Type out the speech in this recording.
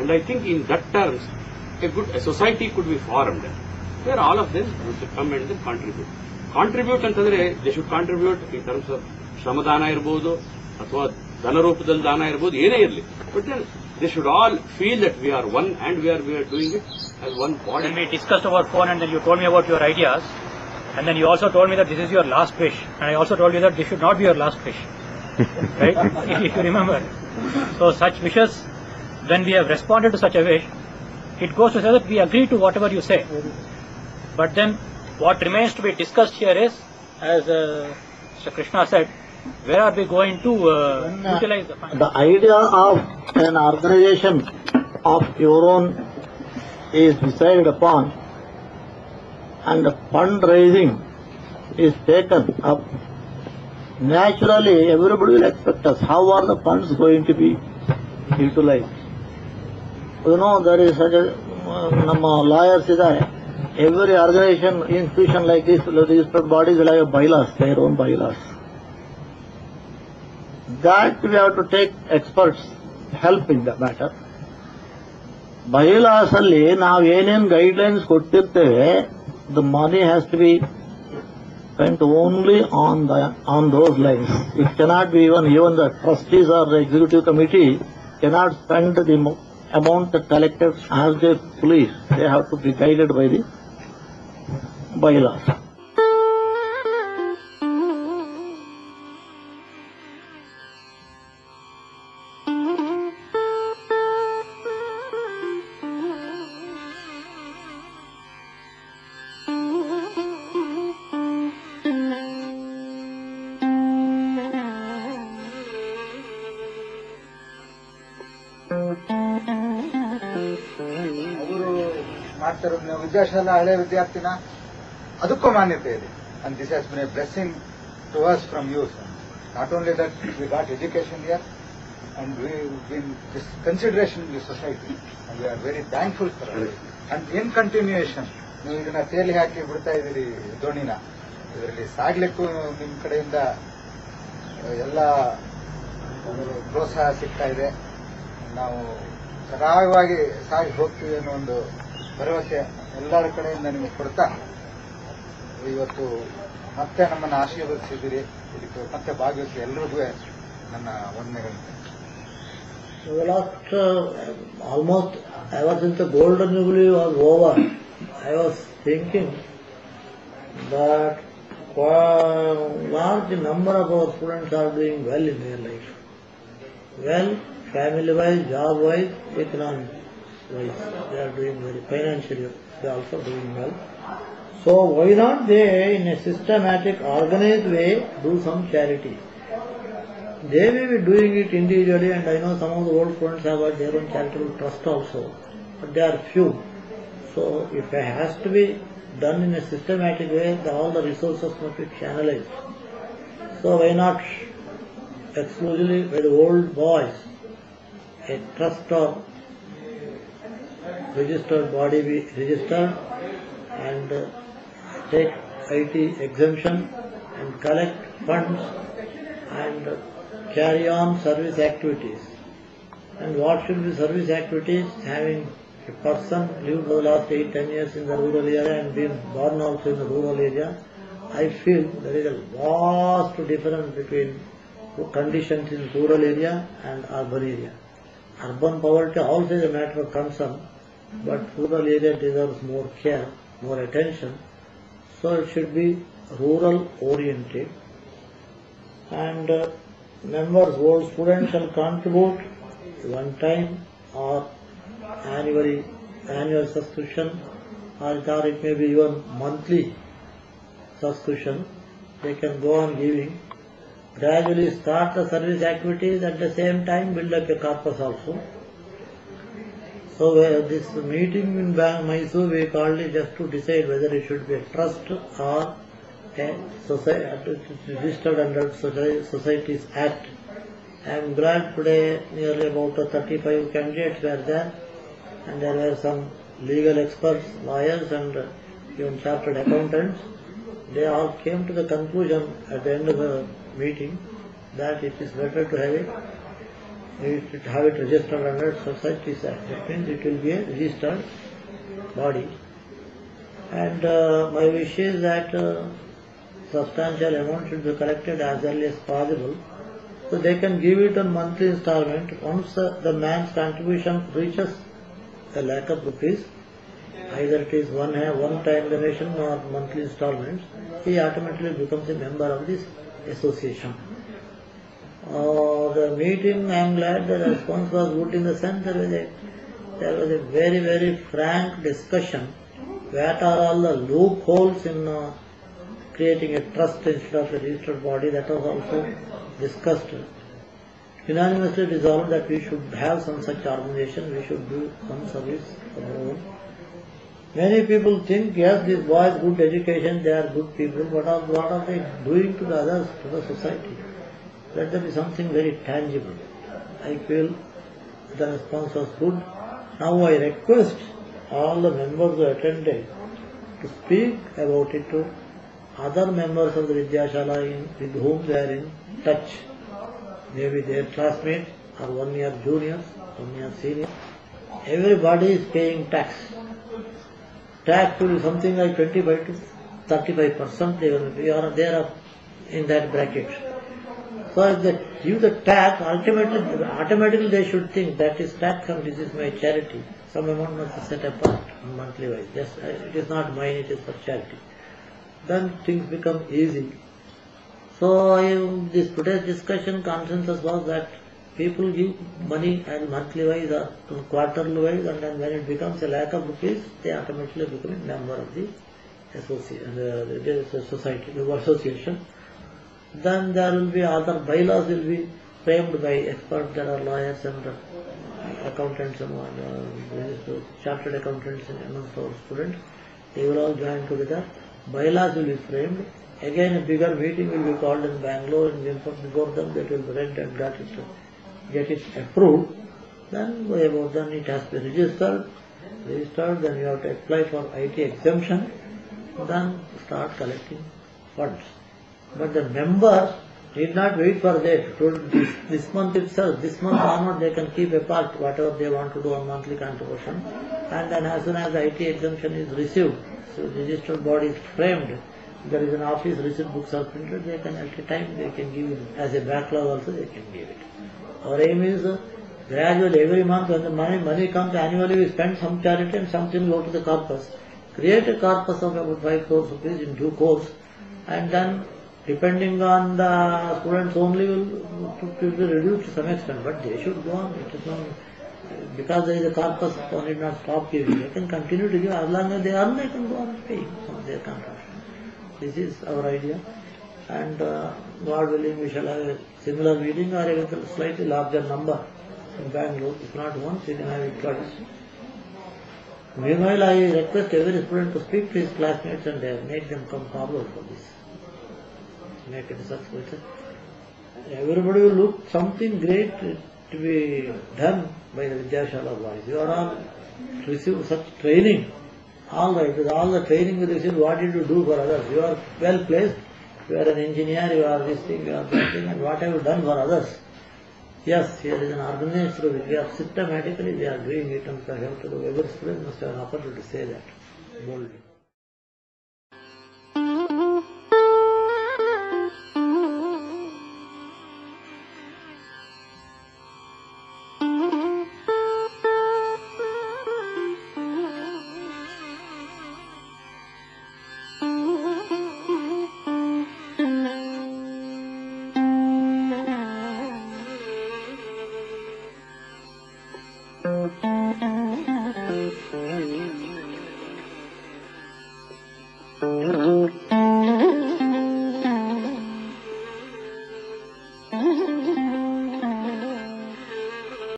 And I think in that terms, a society could be formed where all of them would come and then contribute. Contribute ಅಂತಂದ್ರೆ they should contribute in terms of ಶ್ರಮದಾನ ಇರಬಹುದು ಅಥವಾ ಧನ ರೂಪದಲ್ಲಿ ದಾನ ಇರಬಹುದು, ಏನೇ ಇರಲಿ. But then they should all feel that we are one and we are doing it as one body. When we discussed about phone and then you told me about your ideas, and then you also told me that this is your last wish, and I also told you that this should not be your last wish. Right? If you remember. So such wishes, when we have responded to such a wish, it goes to say that we agree to whatever you say. But then what remains to be discussed here is, as Mr. Krishna said, where are we going to utilize the funds? The idea of an organization of your own is decided upon and fundraising is taken up. Naturally, everybody will expect us. How are the funds going to be utilized? You know, there is such a ನಮ್ಮ lawyers ಇದ್ದಾರೆ. Every organization, institution like this, registered bodies will have bylaws, their own bylaws. That we have to take experts help in the matter. Bylaws ಅಲ್ಲಿ ನಾವು ಏನೇನು guidelines ಕೊಟ್ಟಿರ್ತೇವೆ, the money has to be spent only on those lines. It cannot be even the trustees or the executive committee cannot spend the amount collected as they please. They have to be guided by the bylaws. ಮಾಡ್ತಾರೆ ವಿದ್ಯಾಶಾಲ ಹಳೆ ವಿದ್ಯಾರ್ಥಿನ ಅದಕ್ಕೂ ಮಾನ್ಯತೆ ಇದೆ. And this has been a blessing to us from you, sir. Not only that we got education here and we've been this consideration in the society and we are very thankful for it. And in continuation ನೀವು ಇದನ್ನ ತೇಲಿ ಹಾಕಿ ಬಿಡ್ತಾ ಇದ್ದೀರಿ ದೋಣಿನ, ಇದರಲ್ಲಿ ಸಾಗ್ಲಿಕ್ಕೂ ನಿಮ್ಮ ಕಡೆಯಿಂದ ಎಲ್ಲ ಪ್ರೋತ್ಸಾಹ ಸಿಗ್ತಾ ಇದೆ. ನಾವು ಸರಾಗವಾಗಿ ಸಾಗಿ ಹೋಗ್ತೀವಿ ಅನ್ನೋ ಒಂದು ಭರವಸೆ ಎಲ್ಲರ ಕಡೆಯಿಂದ ನಿಮಗೆ ಕೊಡ್ತಾ ಇವತ್ತು ಮತ್ತೆ ನಮ್ಮನ್ನು ಆಶೀರ್ವದಿಸಿದ್ದೀರಿ. ಇದಕ್ಕೆ ಮತ್ತೆ ಭಾಗವಹಿಸಿ ಎಲ್ಲರಿಗೂ ನನ್ನ ವಂದನೆಗಳು. The last almost ever since the golden jubilee was over, I was thinking that large number of our students are doing well in their life. Well, family-wise, job-wise, economic-wise, they are doing very financially. They are also doing well. So why not they, in a systematic, organized way, do some charity? They may be doing it individually, and I know some of the old students have got their own charitable trust also, but they are few. So if it has to be done in a systematic way, all the resources must be channelized. So why not exclusively by the old boys, a trust or registered body be registered and take IT exemption and collect funds and carry on service activities. And what should be service activities? Having a person lived for the last 8-10 years in the rural area and been born also in the rural area, I feel there is a vast difference between conditions in rural area and urban area. Urban poverty also is a matter of concern, but rural area deserves more care, more attention. So it should be rural oriented. And members, old students shall contribute one time or annual subscription, or it may be even monthly subscription. They can go on giving. Gradually start the service activities, at the same time build up a corpus also. So this meeting in Mysore, we called it just to decide whether it should be a trust or a society registered under Societies Act. I am glad today nearly about 35 candidates were there, and there were some legal experts, lawyers and even chartered accountants. They all came to the conclusion at the end of the meeting that it is better to have we should have it registered under Societies Act. That means it will be a registered body. And my wish is that substantial amount should be collected as early as possible, so they can give it on monthly installment. Once the man's contribution reaches a lakh of rupees, either it is one-time donation or monthly installments, he automatically becomes a member of this association. The meeting, I am glad the response was good in the sense there was a very, very frank discussion. What are all the loopholes in creating a trust instead of a registered body? That was also discussed. Unanimously resolved that we should have some such organization, we should do some service of our own. Many people think, yes, these boys, good education, they are good people, but what are they doing to the others, to the society? Let there be something very tangible. I feel the response was good. Now I request all the members who attended to speak about it to other members of the Vidyashala with whom they are in touch. Maybe their classmates or 1 year juniors, 1 year seniors. Everybody is paying tax. Tax will be something like 25 to 35%. They are in that bracket. So if they give the tax, automatically they should think that is tax and this is my charity. Some amount must be set apart monthly wise. Yes, it is not mine, it is for charity. Then things become easy. So this today's discussion consensus was that people give money and monthly wise or quarterly wise, and then when it becomes a lakh of rupees, they automatically become a member of the association, the society, the association. Then there will be other bylaws will be framed by experts. There are lawyers and accountants and chartered accountants amongst our students. They will all join together. Bylaws will be framed. Again, a bigger meeting will be called in Bangalore, and before them that will be read and get it approved. Then it has to be registered. Then you have to apply for IT exemption. Then start collecting funds. But the members need not wait for that. This month itself, this month onward, they can keep apart whatever they want to do on monthly contribution. And then as soon as the IT exemption is received, so the registered body is framed, there is an office, receipt books are printed, they can at a time they can give it. As a backlog also they can give it. Our aim is gradually every month when the money comes, annually we spend some charity and something go to the corpus. Create a corpus of about 5 crores rupees in due course, and then depending on the students only will be reduced to some extent, but they should go on. It is not, because there is a corpus, one need not stop giving. They can continue to give as long as they earn, they can go on paying from their contribution. This is our idea, and God willing, we shall have a similar meeting or a slightly larger number in Bangalore. If not once, we can have it twice. Meanwhile, I request every student to speak to his classmates and make them come forward for this. Make it a success. Everybody will look something great to be done by the Vidyashala boys. You are all receive such training. All right, with all the training you receive, what did you do for others? You are well placed. You are an engineer, you are this thing, you are that thing, and what have you done for others? Yes, here is an organized through it. We are systematically, we are doing it, and we have to do. Every student must have an opportunity to say that boldly.